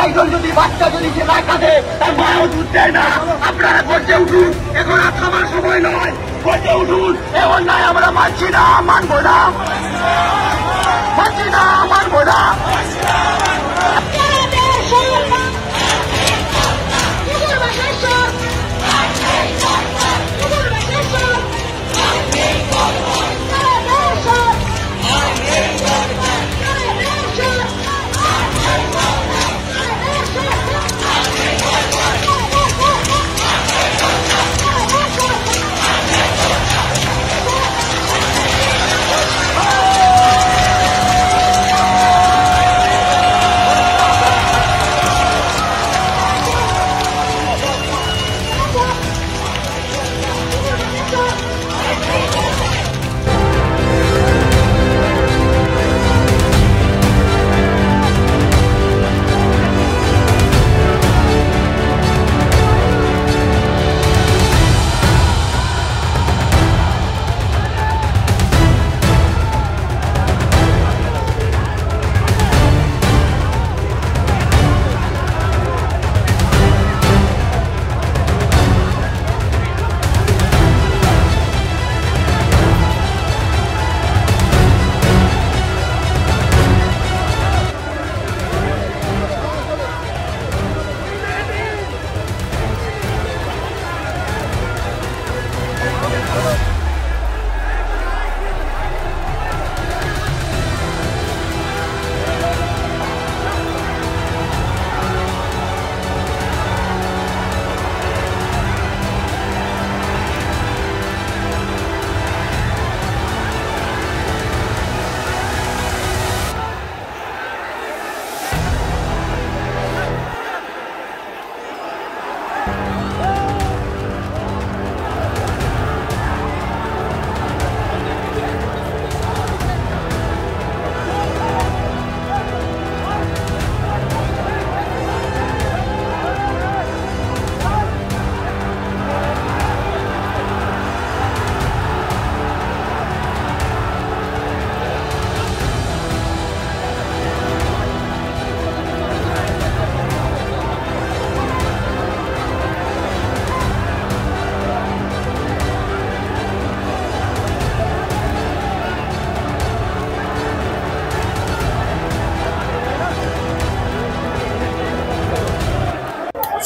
একজন যদি বাচ্চা যদি সে না কাঁদে তার মাও দুধ দেয় না। আপনারা গর্জে উঠুন, এখন আর থামার সময় নয়, গর্জে উঠুন। এ অন্যায় আমরা মানছি না, মানবো না, মানছি না, মানবো না।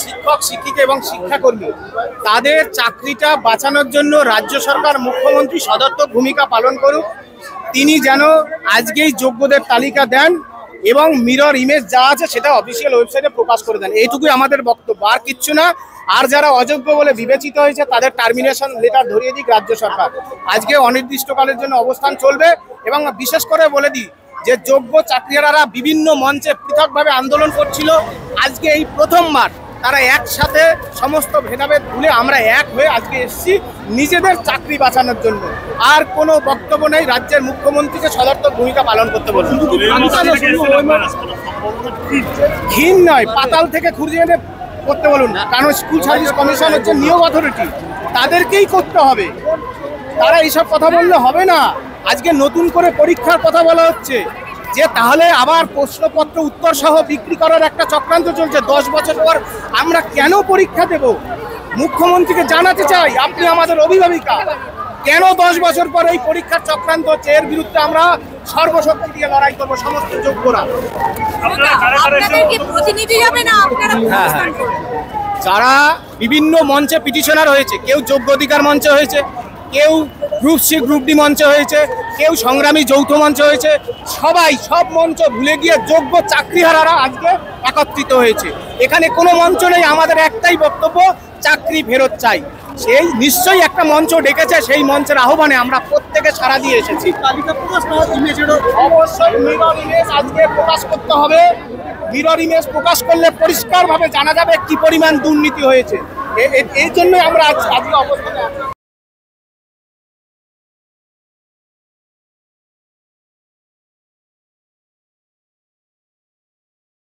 শিক্ষক শিক্ষিকা এবং শিক্ষাকর্মী তাদের চাকরিটা বাঁচানোর জন্য রাজ্য সরকার মুখ্যমন্ত্রী সদর্থক ভূমিকা পালন করুক। তিনি যেন আজকেই যোগ্যদের তালিকা দেন এবং মিরর ইমেজ যা আছে সেটা অফিসিয়াল ওয়েবসাইটে প্রকাশ করে দেন। এইটুকুই আমাদের বক্তব্য, আর কিচ্ছু না। আর যারা অযোগ্য বলে বিবেচিত হয়েছে তাদের টার্মিনেশন লেটার ধরিয়ে দিক রাজ্য সরকার। আজকে অনির্দিষ্টকালের জন্য অবস্থান চলবে এবং বিশেষ করে বলে দিই যে যোগ্য চাকরিহারারা বিভিন্ন মঞ্চে পৃথকভাবে আন্দোলন করছিল। আজকে এই প্রথমবার তারা একসাথে সমস্ত ভেদাভেদ ভুলে আমরা এক হয়ে আজকে এসেছি নিজেদের চাকরি বাঁচানোর জন্য। আর কোনো বক্তব্য নেই, রাজ্যের মুখ্যমন্ত্রীকে সদর্থক ভূমিকা পালন করতে বলুন। ঘিন নয়, পাতাল থেকে খুঁজে এনে করতে বলুন, কারণ স্কুল সার্ভিস কমিশন হচ্ছে নিয়োগ অথরিটি, তাদেরকেই করতে হবে। তারা এইসব কথা বললে হবে না। আজকে নতুন করে পরীক্ষার কথা বলা হচ্ছে যে তাহলে আবার প্রশ্নপত্র উত্তর সহ বিক্রি করার একটা চক্রান্ত চলছে। 10 বছর পর আমরা কেন পরীক্ষা দেব? মুখ্যমন্ত্রীকে জানাতে চাই, আপনি আমাদের অভিভাবিকা, কেন 10 বছর পর এই পরীক্ষার চক্রান্ত হচ্ছে? এর বিরুদ্ধে আমরা সর্বশক্তি দিয়ে লড়াই করবো, সমস্ত যোগ্যরা। যারা বিভিন্ন মঞ্চে পিটিশনার হয়েছে, কেউ যোগ্য অধিকার মঞ্চে হয়েছে, কেউ গ্রুপ সি গ্রুপ ডি মঞ্চে হয়েছে, কেউ সংগ্রামী যৌথ মঞ্চে হয়েছে, সবাই সব মঞ্চ ভুলে গিয়ে যোগ্য চাকরিহারারা আজকে একত্রিত হয়েছে। এখানে কোনো মঞ্চ নেই, আমাদের একটাই বক্তব্য, চাকরি ফেরত চাই। সেই নিশ্চয়ই একটা মঞ্চ ডেকেছে, সেই মঞ্চের আহ্বানে আমরা প্রত্যেকে সাড়া দিয়ে এসেছি। অবশ্যই মিরর ইমেজ আজকে প্রকাশ করতে হবে। মিরর ইমেজ প্রকাশ করলে পরিষ্কারভাবে জানা যাবে কি পরিমাণ দুর্নীতি হয়েছে। এই জন্যই আমরা আজকে অবস্থানে